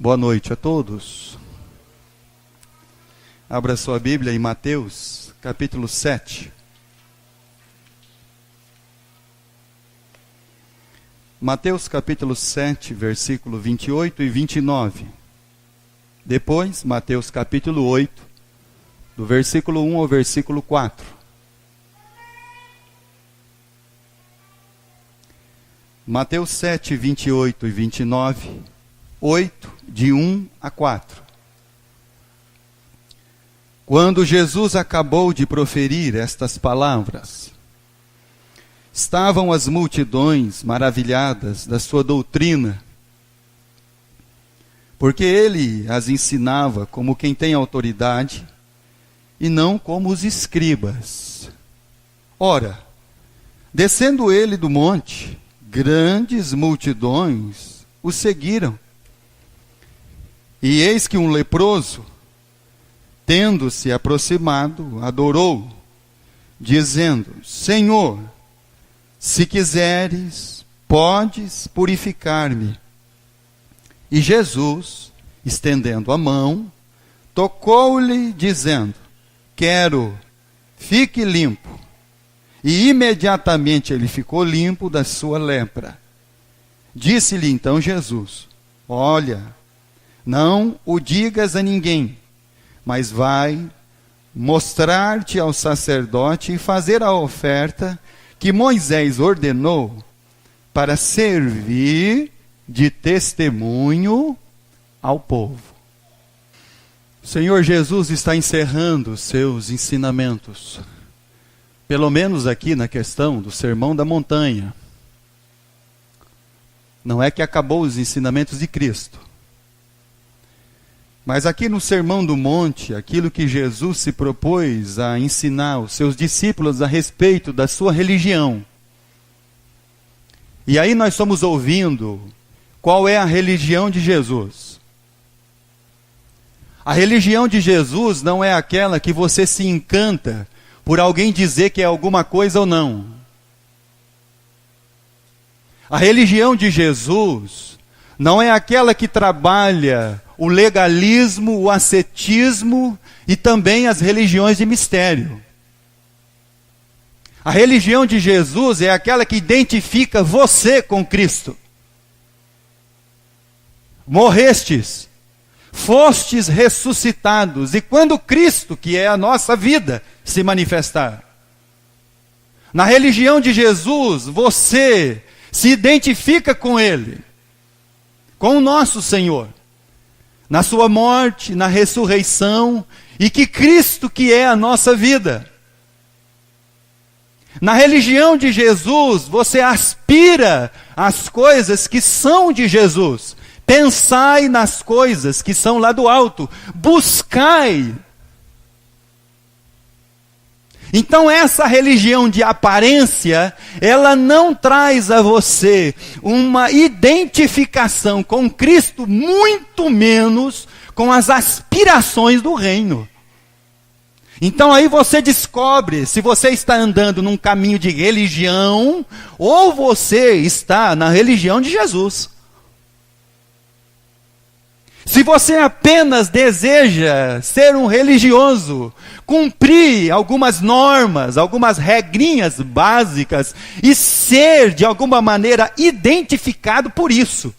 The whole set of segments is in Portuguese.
Boa noite a todos. Abra sua Bíblia em Mateus, capítulo 7. Mateus, capítulo 7, versículo 28 e 29. Depois, Mateus, capítulo 8, do versículo 1 ao versículo 4. Mateus 7, 28 e 29. 8, de 1 a 4. Quando Jesus acabou de proferir estas palavras, estavam as multidões maravilhadas da sua doutrina, porque ele as ensinava como quem tem autoridade e não como os escribas. Ora, descendo ele do monte, grandes multidões o seguiram. E eis que um leproso, tendo-se aproximado, adorou, dizendo: Senhor, se quiseres, podes purificar-me. E Jesus, estendendo a mão, tocou-lhe, dizendo: Quero, fique limpo. E imediatamente ele ficou limpo da sua lepra. Disse-lhe então Jesus: Olha, não o digas a ninguém, mas vai mostrar-te ao sacerdote e fazer a oferta que Moisés ordenou para servir de testemunho ao povo. O Senhor Jesus está encerrando os seus ensinamentos, pelo menos aqui na questão do Sermão da Montanha. Não é que acabou os ensinamentos de Cristo. Mas aqui no Sermão do Monte, aquilo que Jesus se propôs a ensinar os seus discípulos a respeito da sua religião. E aí nós estamos ouvindo qual é a religião de Jesus. A religião de Jesus não é aquela que você se encanta por alguém dizer que é alguma coisa ou não. A religião de Jesus não é aquela que trabalha o legalismo, o ascetismo e também as religiões de mistério. A religião de Jesus é aquela que identifica você com Cristo. Morrestes, fostes ressuscitados, e quando Cristo, que é a nossa vida, se manifestar. Na religião de Jesus, você se identifica com Ele, com o nosso Senhor, na sua morte, na ressurreição, e que Cristo que é a nossa vida. Na religião de Jesus, você aspira às coisas que são de Jesus. Pensai nas coisas que são lá do alto. Buscai. Então essa religião de aparência, ela não traz a você uma identificação com Cristo, muito menos com as aspirações do reino. Então aí você descobre se você está andando num caminho de religião ou você está na religião de Jesus. Se você apenas deseja ser um religioso, cumprir algumas normas, algumas regrinhas básicas e ser de alguma maneira identificado por isso.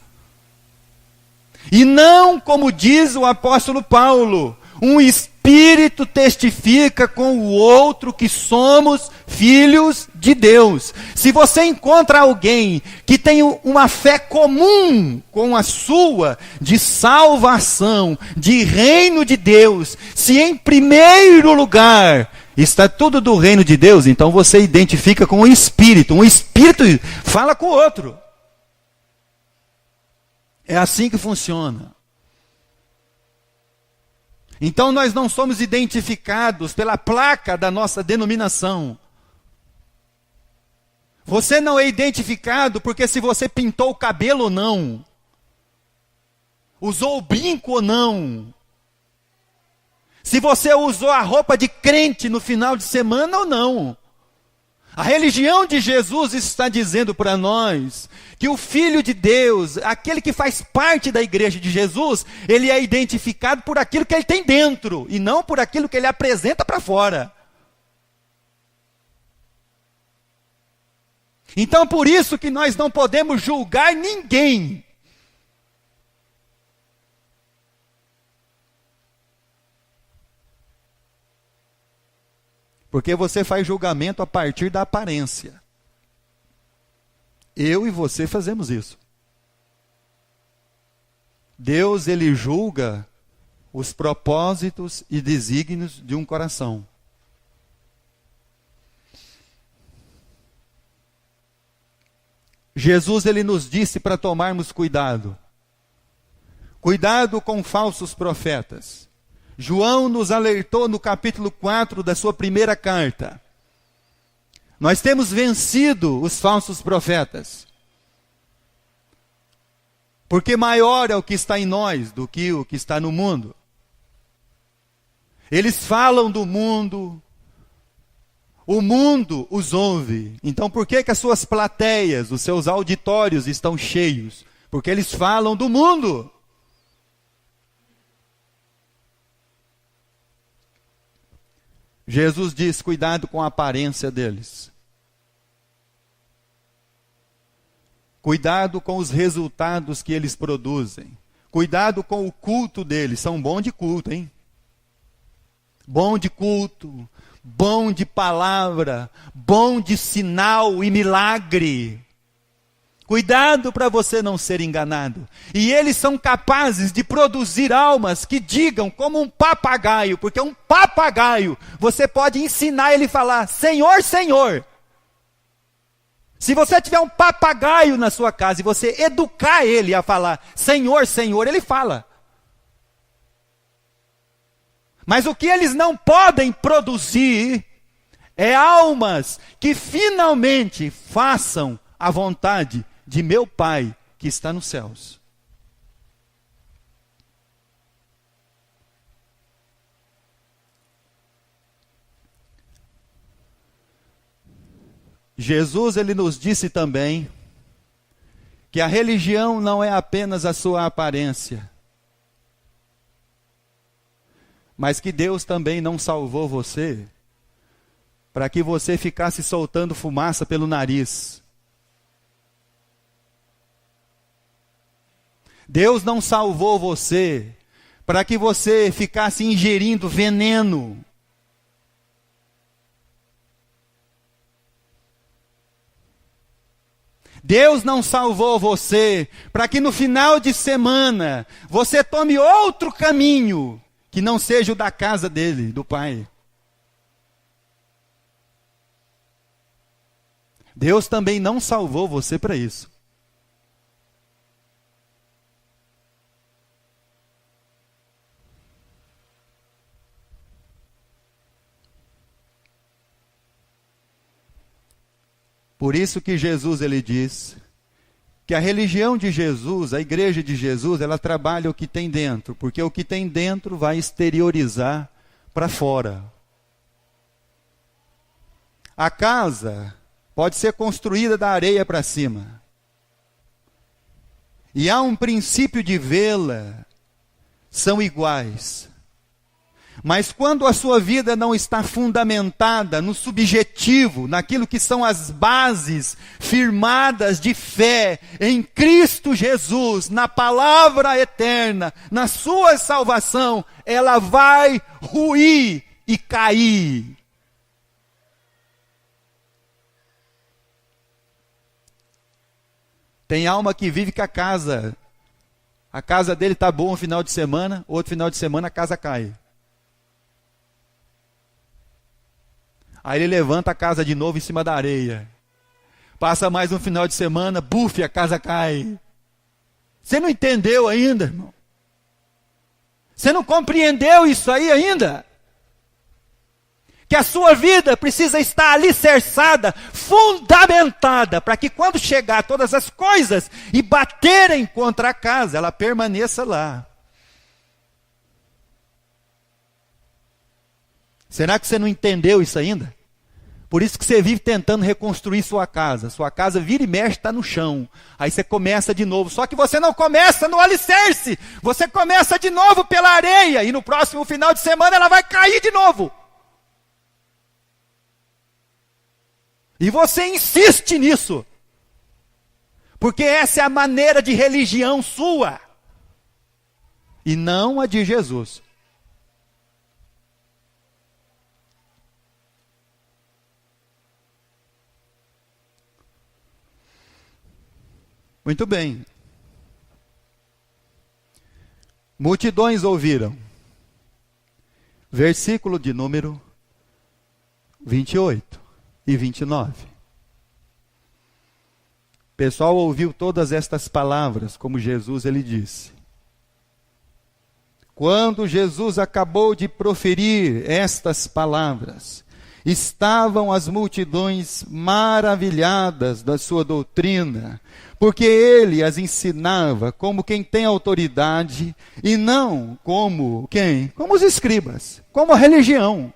E não, como diz o apóstolo Paulo, um Espírito testifica com o outro que somos filhos de Deus. Se você encontra alguém que tem uma fé comum com a sua, de salvação, de reino de Deus, se em primeiro lugar está tudo do reino de Deus, então você identifica com o Espírito. Um Espírito fala com o outro. É assim que funciona. Então nós não somos identificados pela placa da nossa denominação. Você não é identificado porque se você pintou o cabelo ou não, usou o brinco ou não, se você usou a roupa de crente no final de semana ou não. A religião de Jesus está dizendo para nós que o Filho de Deus, aquele que faz parte da igreja de Jesus, ele é identificado por aquilo que ele tem dentro, e não por aquilo que ele apresenta para fora. Então, por isso que nós não podemos julgar ninguém. Porque você faz julgamento a partir da aparência. Eu e você fazemos isso. Deus, ele julga os propósitos e desígnios de um coração. Jesus, ele nos disse para tomarmos cuidado. Cuidado com falsos profetas. João nos alertou no capítulo 4 da sua primeira carta. Nós temos vencido os falsos profetas. Porque maior é o que está em nós do que o que está no mundo. Eles falam do mundo, o mundo os ouve. Então por que as suas plateias, os seus auditórios estão cheios? Porque eles falam do mundo. Jesus diz, cuidado com a aparência deles. Cuidado com os resultados que eles produzem. Cuidado com o culto deles. São bons de culto, hein? Bom de culto, bom de palavra, bom de sinal e milagre. Cuidado para você não ser enganado. E eles são capazes de produzir almas que digam como um papagaio, porque um papagaio, você pode ensinar ele a falar, Senhor, Senhor. Se você tiver um papagaio na sua casa e você educar ele a falar, Senhor, Senhor, ele fala. Mas o que eles não podem produzir é almas que finalmente façam a vontade de meu Pai que está nos céus. Jesus, ele nos disse também que a religião não é apenas a sua aparência, mas que Deus também não salvou você para que você ficasse soltando fumaça pelo nariz. Deus não salvou você para que você ficasse ingerindo veneno. Deus não salvou você para que no final de semana você tome outro caminho que não seja o da casa dele, do Pai. Deus também não salvou você para isso. Por isso que Jesus, ele diz que a religião de Jesus, a igreja de Jesus, ela trabalha o que tem dentro, porque o que tem dentro vai exteriorizar para fora. A casa pode ser construída da areia para cima. E há um princípio de vê-la, são iguais. Mas quando a sua vida não está fundamentada no subjetivo, naquilo que são as bases firmadas de fé em Cristo Jesus, na palavra eterna, na sua salvação, ela vai ruir e cair. Tem alma que vive com a casa dele está boa um final de semana, outro final de semana a casa cai. Aí ele levanta a casa de novo em cima da areia. Passa mais um final de semana, buf, a casa cai. Você não entendeu ainda, irmão? Você não compreendeu isso aí ainda? Que a sua vida precisa estar alicerçada, fundamentada, para que quando chegar todas as coisas e baterem contra a casa, ela permaneça lá. Será que você não entendeu isso ainda? Por isso que você vive tentando reconstruir sua casa. Sua casa vira e mexe, está no chão. Aí você começa de novo. Só que você não começa no alicerce. Você começa de novo pela areia. E no próximo final de semana ela vai cair de novo. E você insiste nisso. Porque essa é a maneira de religião sua. E não a de Jesus. Muito bem. Multidões ouviram. Versículo de número 28 e 29. O pessoal ouviu todas estas palavras, como Jesus ele disse. Quando Jesus acabou de proferir estas palavras, estavam as multidões maravilhadas da sua doutrina, porque ele as ensinava como quem tem autoridade e não como quem? Como os escribas, como a religião.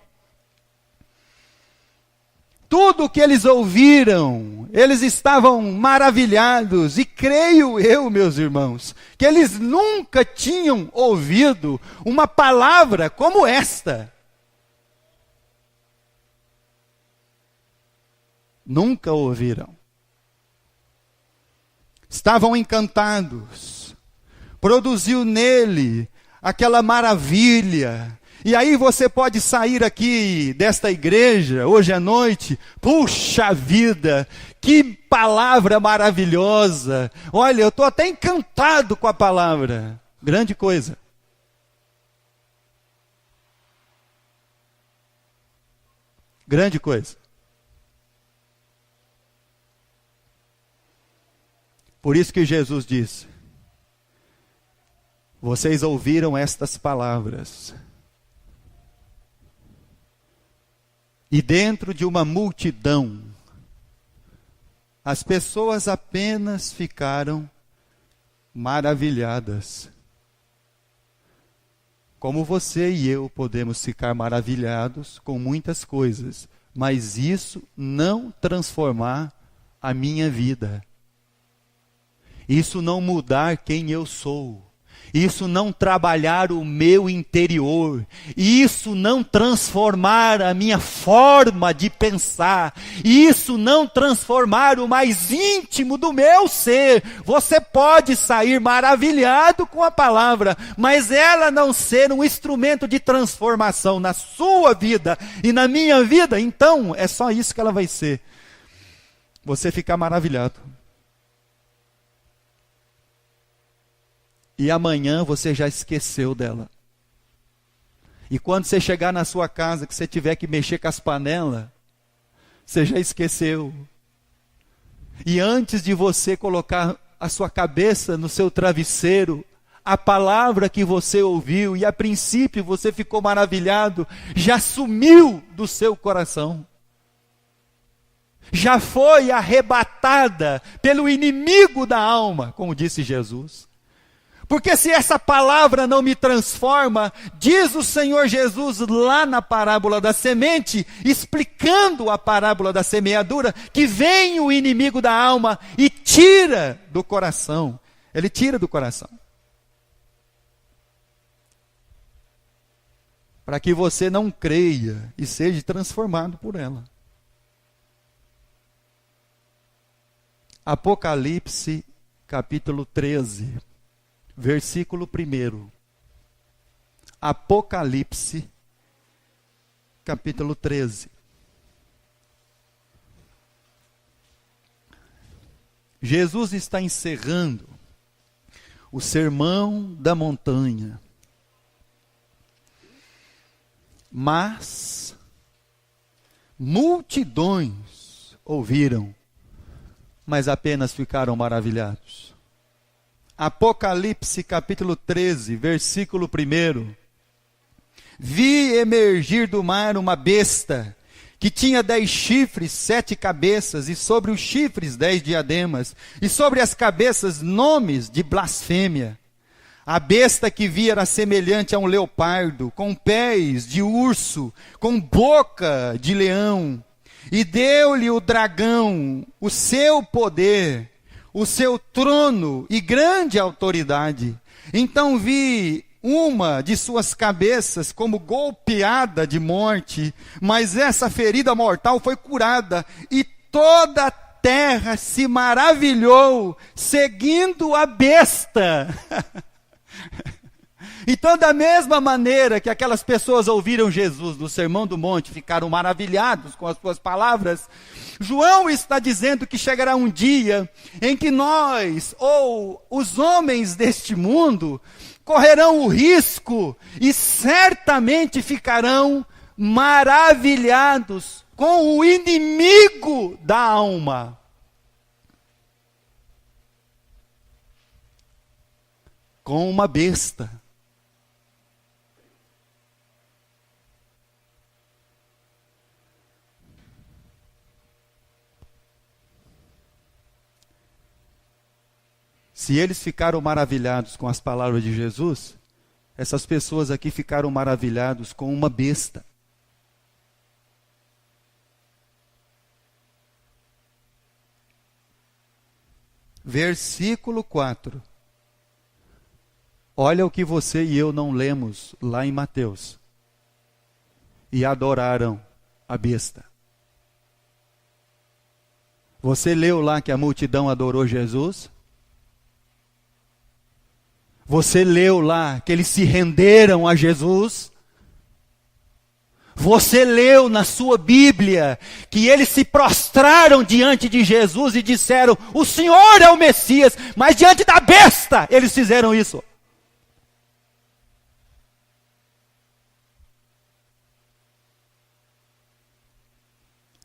Tudo o que eles ouviram, eles estavam maravilhados, e creio eu, meus irmãos, que eles nunca tinham ouvido uma palavra como esta. Nunca ouviram. Estavam encantados. Produziu nele aquela maravilha. E aí você pode sair aqui desta igreja, hoje à noite, puxa vida, que palavra maravilhosa. Olha, eu estou até encantado com a palavra. Grande coisa. Grande coisa. Por isso que Jesus disse, vocês ouviram estas palavras. E dentro de uma multidão, as pessoas apenas ficaram maravilhadas. Como você e eu podemos ficar maravilhados com muitas coisas, mas isso não transformar a minha vida. Isso não mudar quem eu sou. Isso não trabalhar o meu interior. Isso não transformar a minha forma de pensar. Isso não transformar o mais íntimo do meu ser. Você pode sair maravilhado com a palavra, mas ela não ser um instrumento de transformação na sua vida e na minha vida, então é só isso que ela vai ser. Você ficar maravilhado. E amanhã você já esqueceu dela. E quando você chegar na sua casa, que você tiver que mexer com as panelas, você já esqueceu. E antes de você colocar a sua cabeça no seu travesseiro, a palavra que você ouviu, e a princípio você ficou maravilhado, já sumiu do seu coração. Já foi arrebatada pelo inimigo da alma, como disse Jesus. Porque se essa palavra não me transforma, diz o Senhor Jesus lá na parábola da semente, explicando a parábola da semeadura, que vem o inimigo da alma e tira do coração. Ele tira do coração. Para que você não creia e seja transformado por ela. Apocalipse, capítulo 13. Versículo 1. Apocalipse, capítulo 13. Jesus está encerrando o sermão da montanha. Mas multidões ouviram, mas apenas ficaram maravilhados. Apocalipse capítulo 13, versículo 1. Vi emergir do mar uma besta, que tinha 10 chifres, 7 cabeças, e sobre os chifres 10 diademas, e sobre as cabeças nomes de blasfêmia. A besta que vi era semelhante a um leopardo, com pés de urso, com boca de leão. E deu-lhe o dragão o seu poder, o seu trono e grande autoridade. Então vi uma de suas cabeças como golpeada de morte, mas essa ferida mortal foi curada, e toda a terra se maravilhou, seguindo a besta. Então, da mesma maneira que aquelas pessoas ouviram Jesus no Sermão do Monte, ficaram maravilhados com as suas palavras, João está dizendo que chegará um dia em que nós, ou os homens deste mundo, correrão o risco e certamente ficarão maravilhados com o inimigo da alma. Com uma besta. Se eles ficaram maravilhados com as palavras de Jesus, essas pessoas aqui ficaram maravilhados com uma besta. Versículo 4. Olha o que você e eu não lemos lá em Mateus. E adoraram a besta. Você leu lá que a multidão adorou Jesus? Você leu lá que eles se renderam a Jesus? Você leu na sua Bíblia que eles se prostraram diante de Jesus e disseram: o Senhor é o Messias, mas diante da besta eles fizeram isso.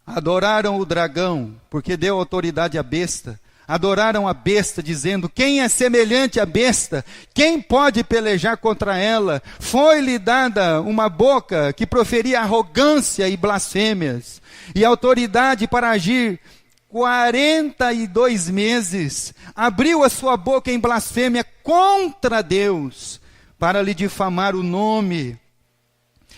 Adoraram o dragão, porque deu autoridade à besta. Adoraram a besta, dizendo: quem é semelhante à besta? Quem pode pelejar contra ela? Foi-lhe dada uma boca que proferia arrogância e blasfêmias, e autoridade para agir 42 meses. Abriu a sua boca em blasfêmia contra Deus, para lhe difamar o nome,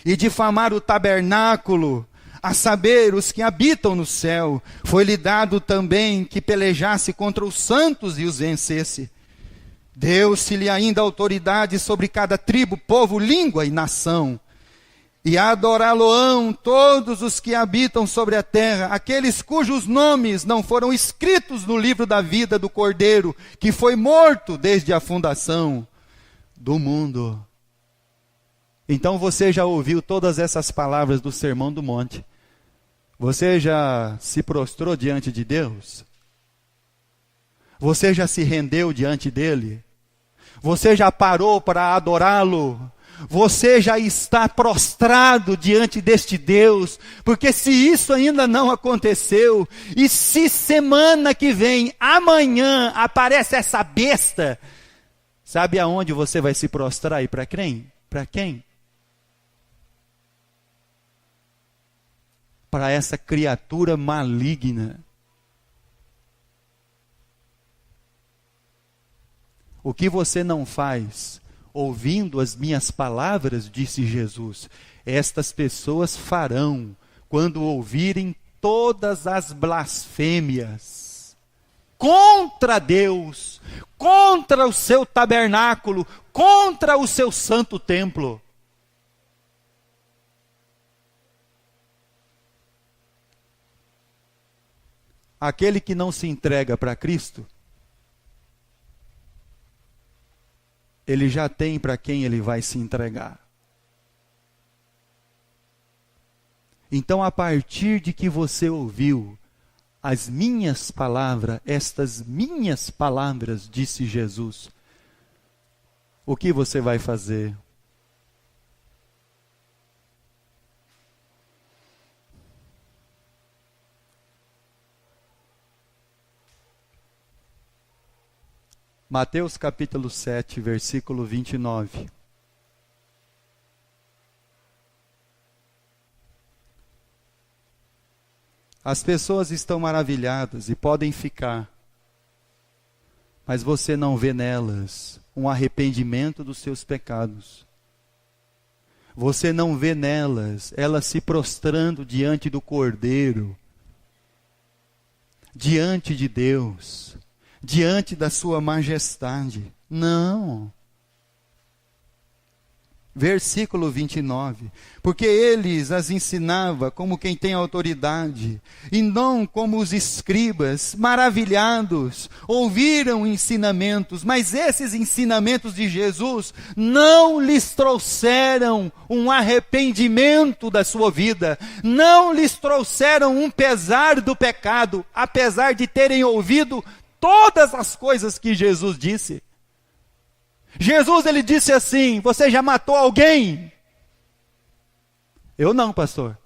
e difamar o tabernáculo, a saber, os que habitam no céu. Foi-lhe dado também que pelejasse contra os santos e os vencesse. Deu-se-lhe ainda autoridade sobre cada tribo, povo, língua e nação. E adorá-lo-ão todos os que habitam sobre a terra, aqueles cujos nomes não foram escritos no livro da vida do Cordeiro, que foi morto desde a fundação do mundo. Então você já ouviu todas essas palavras do Sermão do Monte. Você já se prostrou diante de Deus? Você já se rendeu diante dele? Você já parou para adorá-lo? Você já está prostrado diante deste Deus? Porque se isso ainda não aconteceu, e se semana que vem, amanhã, aparece essa besta, sabe aonde você vai se prostrar e para quem? Para quem? Para essa criatura maligna. O que você não faz, ouvindo as minhas palavras, disse Jesus, estas pessoas farão, quando ouvirem todas as blasfêmias contra Deus, contra o seu tabernáculo, contra o seu santo templo. Aquele que não se entrega para Cristo, ele já tem para quem ele vai se entregar. Então, a partir de que você ouviu as minhas palavras, estas minhas palavras, disse Jesus, o que você vai fazer? Mateus capítulo 7, versículo 29. As pessoas estão maravilhadas e podem ficar, mas você não vê nelas um arrependimento dos seus pecados. Você não vê nelas, elas se prostrando diante do Cordeiro, diante de Deus, diante da sua majestade. Não. Versículo 29. Porque eles as ensinava como quem tem autoridade, e não como os escribas, maravilhados, ouviram ensinamentos, mas esses ensinamentos de Jesus não lhes trouxeram um arrependimento da sua vida, não lhes trouxeram um pesar do pecado, apesar de terem ouvido todas as coisas que Jesus disse. Jesus, ele disse assim: você já matou alguém? Eu não, pastor.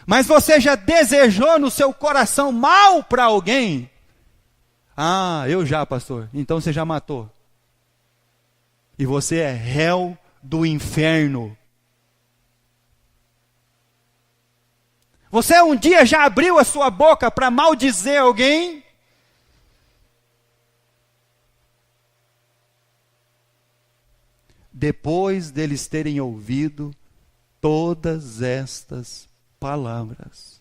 Mas você já desejou no seu coração mal para alguém? Ah, eu já, pastor. Então você já matou. E você é réu do inferno. Você um dia já abriu a sua boca para maldizer alguém? Depois deles terem ouvido todas estas palavras,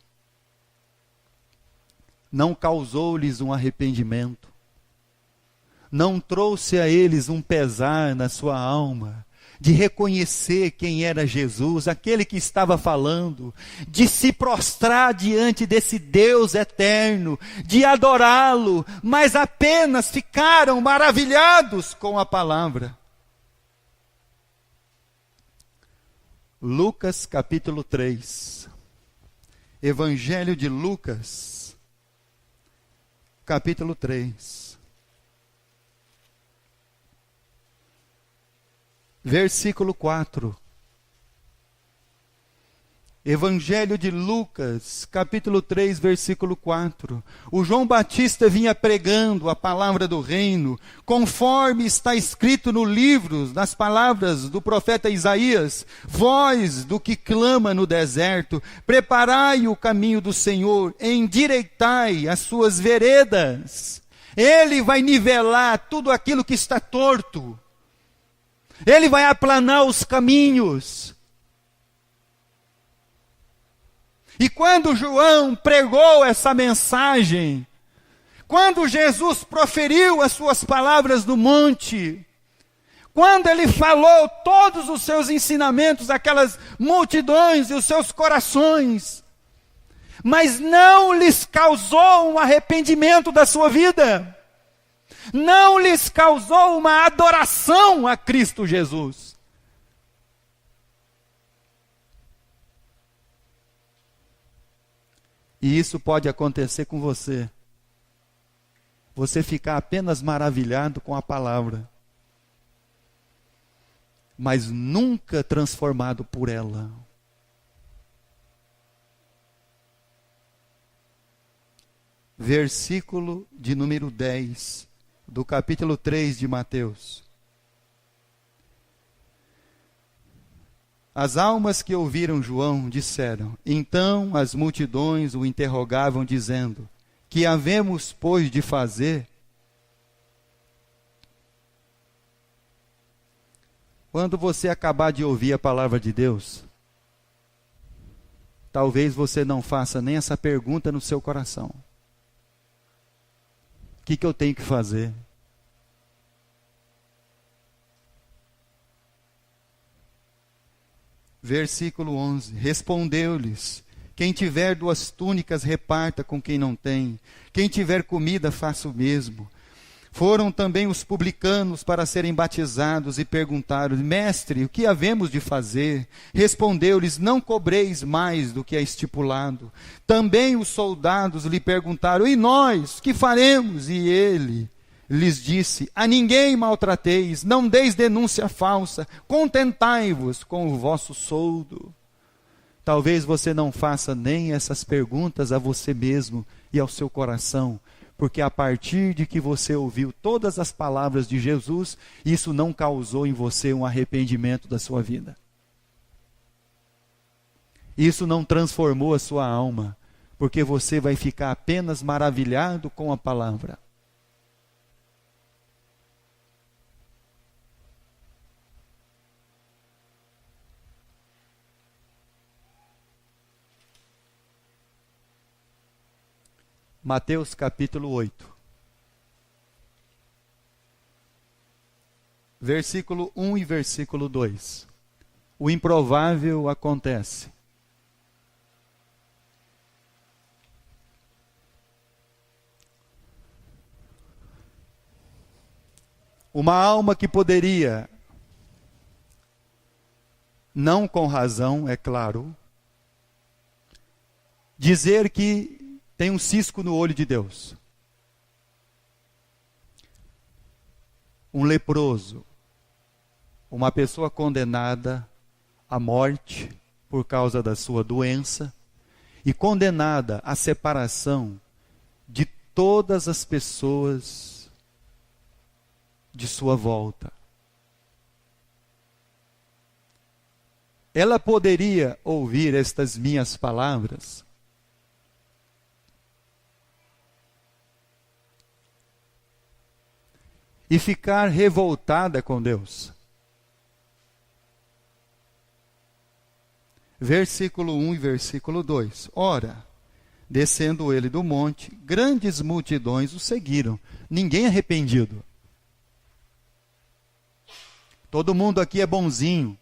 não causou-lhes um arrependimento, não trouxe a eles um pesar na sua alma, de reconhecer quem era Jesus, aquele que estava falando, de se prostrar diante desse Deus eterno, de adorá-lo, mas apenas ficaram maravilhados com a palavra. Lucas capítulo 3, Evangelho de Lucas, capítulo 3, versículo 4. Evangelho de Lucas, capítulo 3, versículo 4. O João Batista vinha pregando a palavra do reino, conforme está escrito no livro, nas palavras do profeta Isaías: voz do que clama no deserto, preparai o caminho do Senhor, endireitai as suas veredas. Ele vai nivelar tudo aquilo que está torto. Ele vai aplanar os caminhos. E quando João pregou essa mensagem, quando Jesus proferiu as suas palavras no monte, quando ele falou todos os seus ensinamentos àquelas multidões e os seus corações, mas não lhes causou um arrependimento da sua vida, não lhes causou uma adoração a Cristo Jesus. E isso pode acontecer com você. Você ficar apenas maravilhado com a palavra, mas nunca transformado por ela. Versículo de número 10, do capítulo 3 de Mateus. As almas que ouviram João disseram: então as multidões o interrogavam, dizendo: que havemos, pois, de fazer? Quando você acabar de ouvir a palavra de Deus, talvez você não faça nem essa pergunta no seu coração: o que eu tenho que fazer? Versículo 11, respondeu-lhes: quem tiver 2 túnicas, reparta com quem não tem. Quem tiver comida, faça o mesmo. Foram também os publicanos para serem batizados e perguntaram: mestre, o que havemos de fazer? Respondeu-lhes: não cobreis mais do que é estipulado. Também os soldados lhe perguntaram: e nós, que faremos? E ele lhes disse: a ninguém maltrateis, não deis denúncia falsa, contentai-vos com o vosso soldo. Talvez você não faça nem essas perguntas a você mesmo e ao seu coração, porque a partir de que você ouviu todas as palavras de Jesus, isso não causou em você um arrependimento da sua vida. Isso não transformou a sua alma, porque você vai ficar apenas maravilhado com a palavra. Mateus capítulo 8. Versículo 1 e versículo 2. O improvável acontece. Uma alma que poderia, não com razão, é claro, dizer que tem um cisco no olho de Deus. Um leproso, uma pessoa condenada à morte por causa da sua doença e condenada à separação de todas as pessoas de sua volta. Ela poderia ouvir estas minhas palavras e ficar revoltada com Deus. Versículo 1 e versículo 2. Ora, descendo ele do monte, grandes multidões o seguiram, ninguém arrependido. Todo mundo aqui é bonzinho,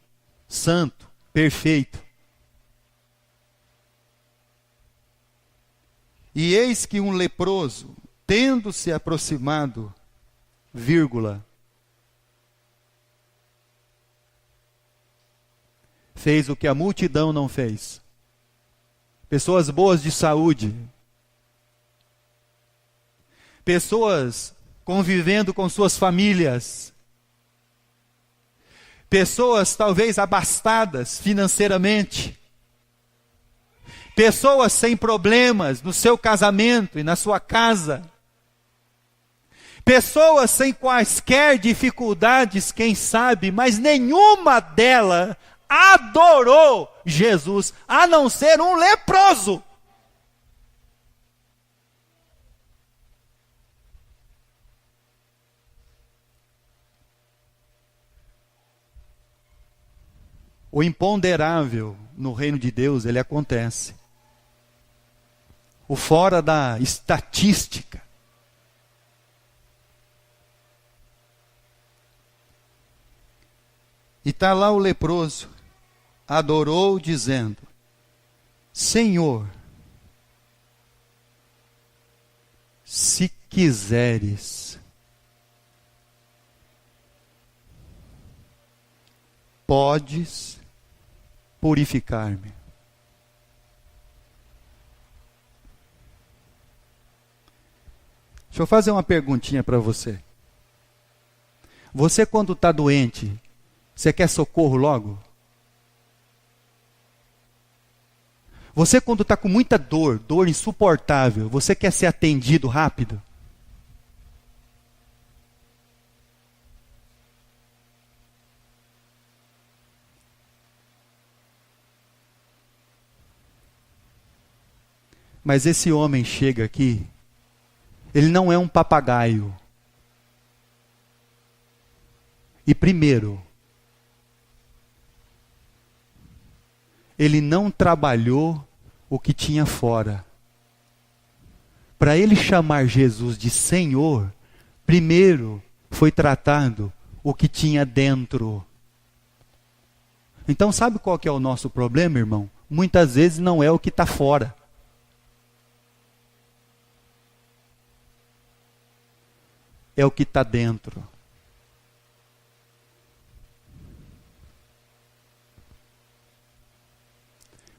santo, perfeito. E eis que um leproso, tendo se aproximado, fez o que a multidão não fez. Pessoas boas de saúde, pessoas convivendo com suas famílias, pessoas talvez abastadas financeiramente, pessoas sem problemas no seu casamento e na sua casa, pessoas sem quaisquer dificuldades, quem sabe, mas nenhuma delas adorou Jesus, a não ser um leproso. O imponderável no reino de Deus, ele acontece. O fora da estatística. E está lá o leproso, adorou dizendo: Senhor, se quiseres, podes purificar-me. Deixa eu fazer uma perguntinha para você. Você, quando está doente, você quer socorro logo? Você, quando está com muita dor, dor insuportável, você quer ser atendido rápido? Mas esse homem chega aqui, ele não é um papagaio. E primeiro, ele não trabalhou o que tinha fora. Para ele chamar Jesus de Senhor, primeiro foi tratado o que tinha dentro. Então sabe qual que é o nosso problema, irmão? Muitas vezes não é o que está fora. É o que está dentro.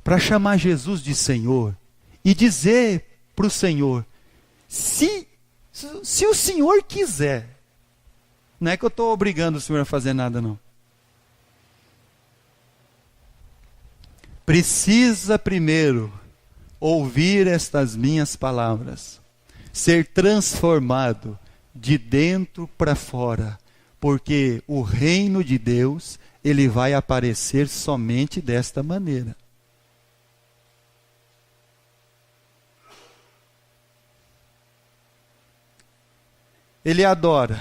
Para chamar Jesus de Senhor e dizer para o Senhor, se o Senhor quiser, não é que eu estou obrigando o Senhor a fazer nada, não. Precisa primeiro ouvir estas minhas palavras, ser transformado de dentro para fora, porque o reino de Deus, ele vai aparecer somente desta maneira. Ele adora.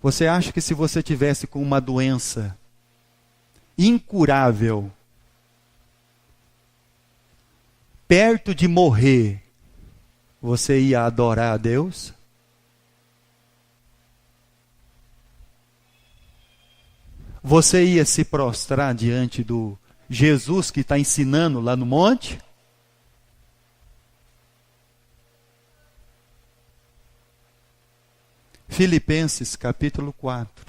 Você acha que se você tivesse com uma doença incurável, perto de morrer, você ia adorar a Deus? Você ia se prostrar diante do Jesus que está ensinando lá no monte? Filipenses capítulo 4.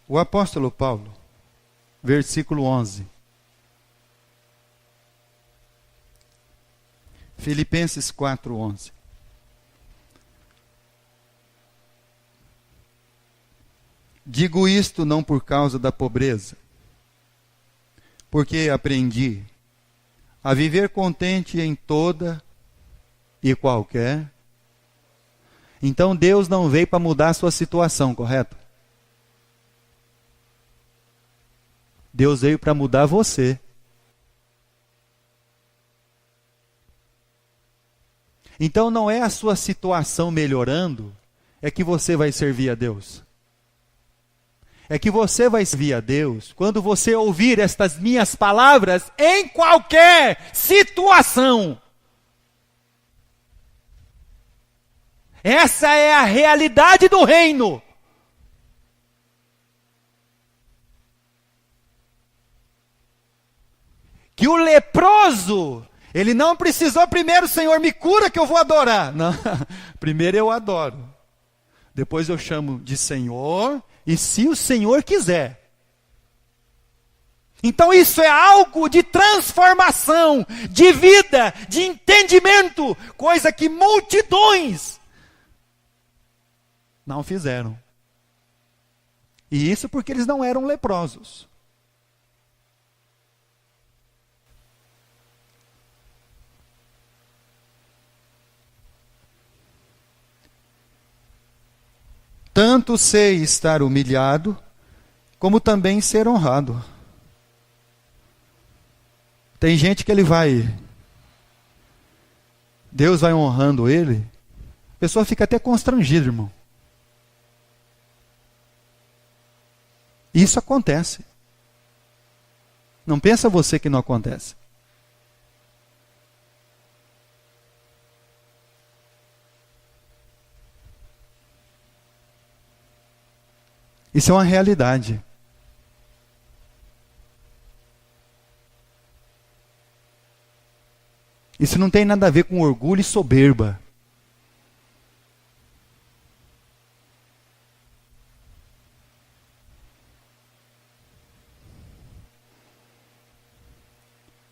O apóstolo Paulo, versículo 11. Filipenses 4, 11. Digo isto não por causa da pobreza, porque aprendi a viver contente em toda e qualquer. Então Deus não veio para mudar a sua situação, correto? Deus veio para mudar você. Então não é a sua situação melhorando, é que você vai servir a Deus. É que você vai servir a Deus quando você ouvir estas minhas palavras em qualquer situação. Essa é a realidade do reino. Que o leproso, ele não precisou primeiro, Senhor, me cura que eu vou adorar. Não, primeiro eu adoro. Depois eu chamo de Senhor, e se o Senhor quiser. Então isso é algo de transformação, de vida, de entendimento, coisa que multidões não fizeram. E isso porque eles não eram leprosos. Tanto sei estar humilhado, como também ser honrado. Tem gente que Deus vai honrando ele, a pessoa fica até constrangida, irmão. Isso acontece. Não pensa você que não acontece. Isso é uma realidade. Isso não tem nada a ver com orgulho e soberba.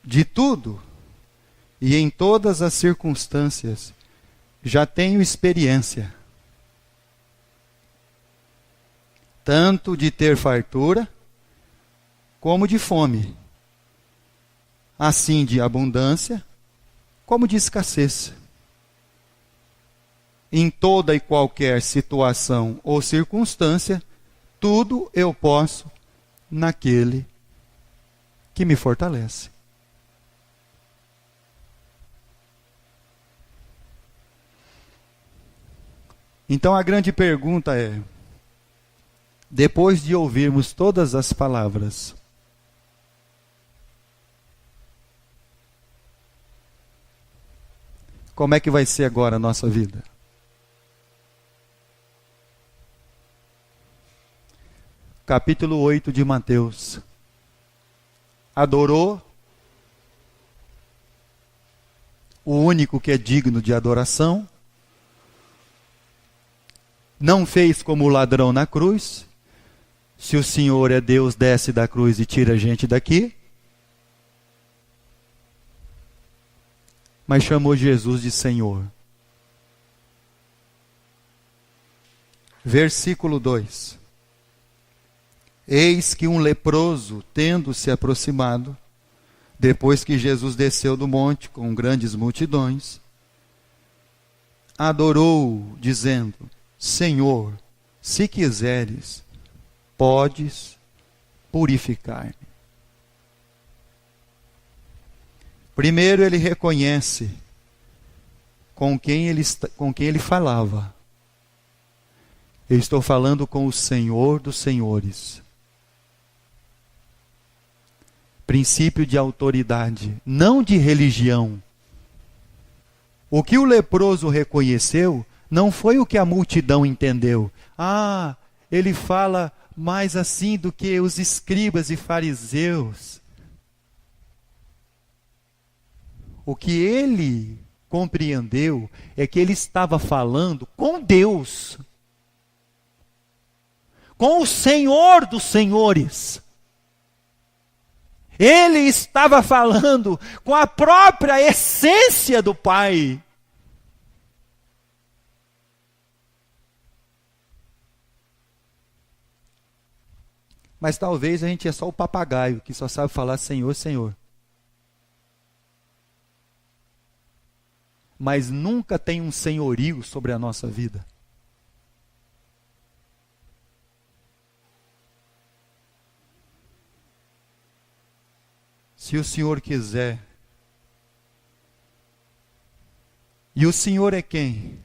De tudo e em todas as circunstâncias já tenho experiência. Tanto de ter fartura, como de fome. Assim de abundância, como de escassez. Em toda e qualquer situação ou circunstância, tudo eu posso naquele que me fortalece. Então a grande pergunta é, depois de ouvirmos todas as palavras, como é que vai ser agora a nossa vida? Capítulo 8 de Mateus. Adorou o único que é digno de adoração. Não fez como o ladrão na cruz. Se o Senhor é Deus, desce da cruz e tira a gente daqui. Mas chamou Jesus de Senhor. Versículo 2. Eis que um leproso, tendo se aproximado, depois que Jesus desceu do monte com grandes multidões, adorou, dizendo, Senhor, se quiseres, podes purificar-me. Primeiro ele reconhece com quem ele falava. Eu estou falando com o Senhor dos Senhores. Princípio de autoridade, não de religião. O que o leproso reconheceu não foi o que a multidão entendeu. Ah, ele fala mais assim do que os escribas e fariseus. O que ele compreendeu é que ele estava falando com Deus, com o Senhor dos Senhores. Ele estava falando com a própria essência do Pai. Mas talvez a gente é só o papagaio que só sabe falar Senhor, Senhor. Mas nunca tem um senhorio sobre a nossa vida. Se o Senhor quiser. E o Senhor é quem?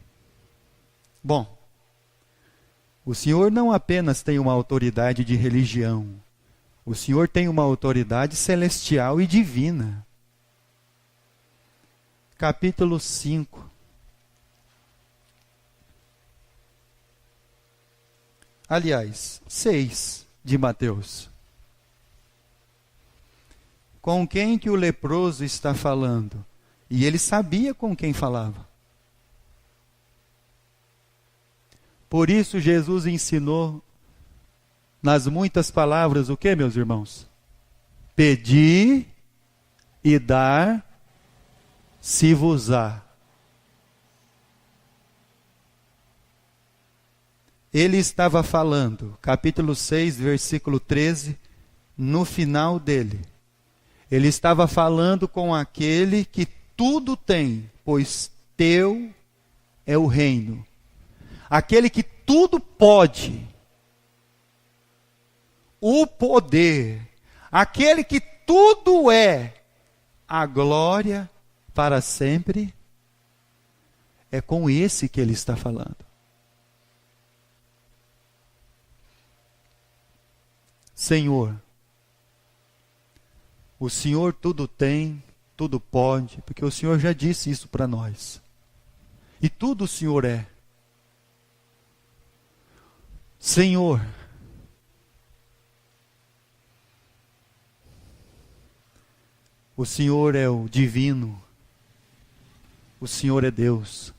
Bom, o Senhor não apenas tem uma autoridade de religião. O Senhor tem uma autoridade celestial e divina. Capítulo 5. Aliás, 6 de Mateus. Com quem que o leproso está falando? E ele sabia com quem falava. Por isso Jesus ensinou nas muitas palavras o que, meus irmãos? Pedi e dar-se-vos-á. Ele estava falando, capítulo 6, versículo 13, no final dele. Ele estava falando com aquele que tudo tem, pois teu é o reino. Aquele que tudo pode. O poder. Aquele que tudo é. A glória para sempre. É com esse que ele está falando. Senhor, o Senhor tudo tem, tudo pode, porque o Senhor já disse isso para nós. E tudo o Senhor é. Senhor, o Senhor é o divino, o Senhor é Deus.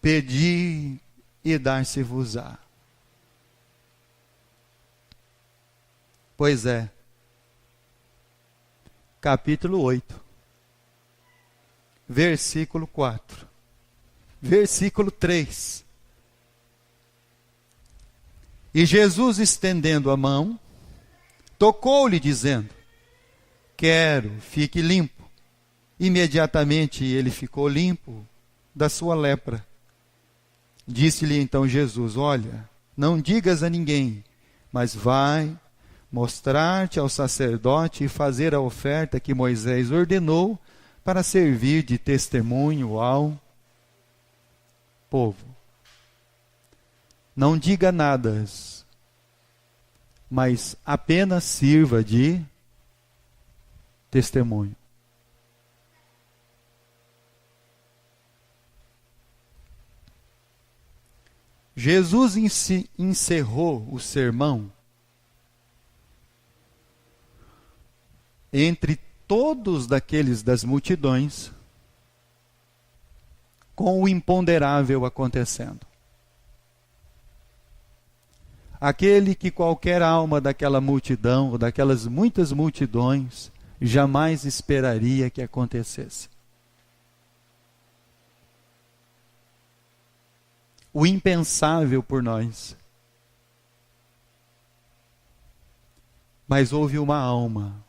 Pedi e dar-se-vos-á. Pois é. Capítulo 8. Versículo 4. Versículo 3. E Jesus, estendendo a mão, tocou-lhe, dizendo: quero, fique limpo. Imediatamente ele ficou limpo da sua lepra. Disse-lhe então Jesus: olha, não digas a ninguém, mas vai mostrar-te ao sacerdote e fazer a oferta que Moisés ordenou para servir de testemunho ao povo. Não diga nada, mas apenas sirva de testemunho. Jesus encerrou o sermão entre todos daqueles das multidões, com o imponderável acontecendo. Aquele que qualquer alma daquela multidão, ou daquelas muitas multidões, jamais esperaria que acontecesse. O impensável por nós. Mas houve uma alma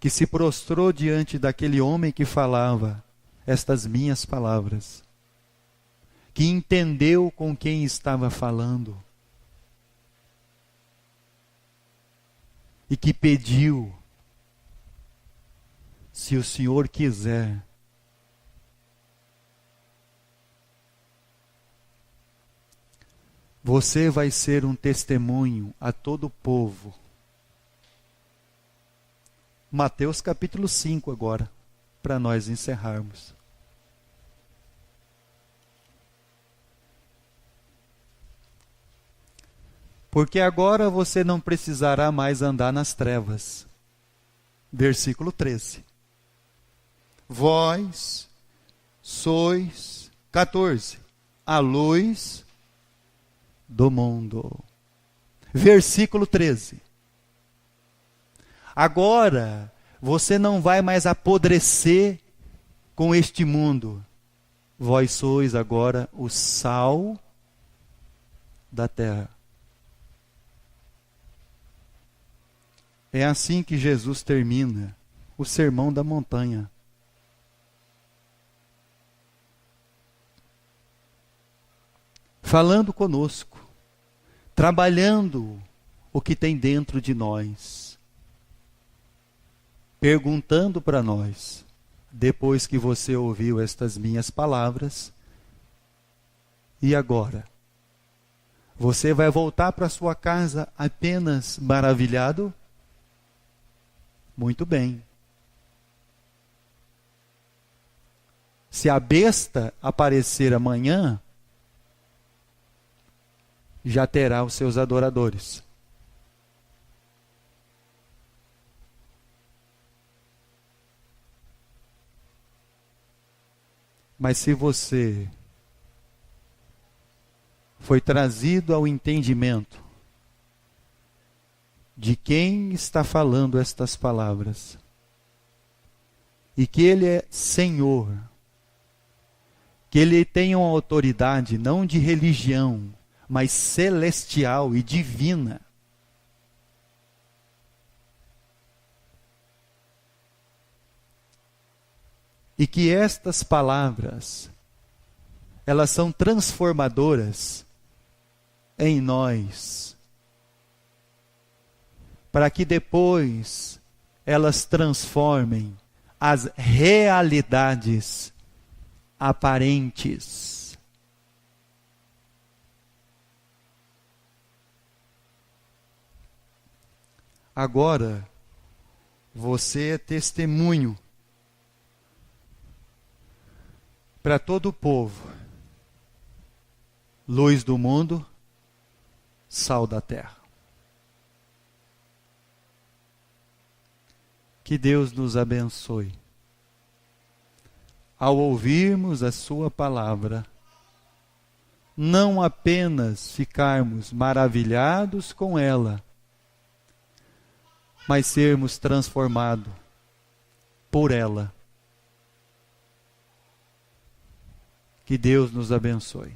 que se prostrou diante daquele homem que falava estas minhas palavras, que entendeu com quem estava falando. e que pediu: se o Senhor quiser, você vai ser um testemunho a todo o povo. Mateus capítulo 5 agora, para nós encerrarmos. Porque agora você não precisará mais andar nas trevas. Versículo 13. Vós sois, 14, a luz do mundo. Versículo 13. Agora você não vai mais apodrecer com este mundo. Vós sois agora o sal da terra. É assim que Jesus termina o Sermão da Montanha. Falando conosco, trabalhando o que tem dentro de nós, perguntando para nós, depois que você ouviu estas minhas palavras, e agora? Você vai voltar para sua casa apenas maravilhado? Muito bem. Se a besta aparecer amanhã, já terá os seus adoradores. Mas se você foi trazido ao entendimento de quem está falando estas palavras, e que Ele é Senhor, que Ele tem uma autoridade não de religião, mas celestial e divina, e que estas palavras, elas são transformadoras em nós, para que depois elas transformem as realidades aparentes. Agora, você é testemunho para todo o povo, luz do mundo, sal da terra. Que Deus nos abençoe. Ao ouvirmos a sua palavra, não apenas ficarmos maravilhados com ela, mas sermos transformados por ela. Que Deus nos abençoe.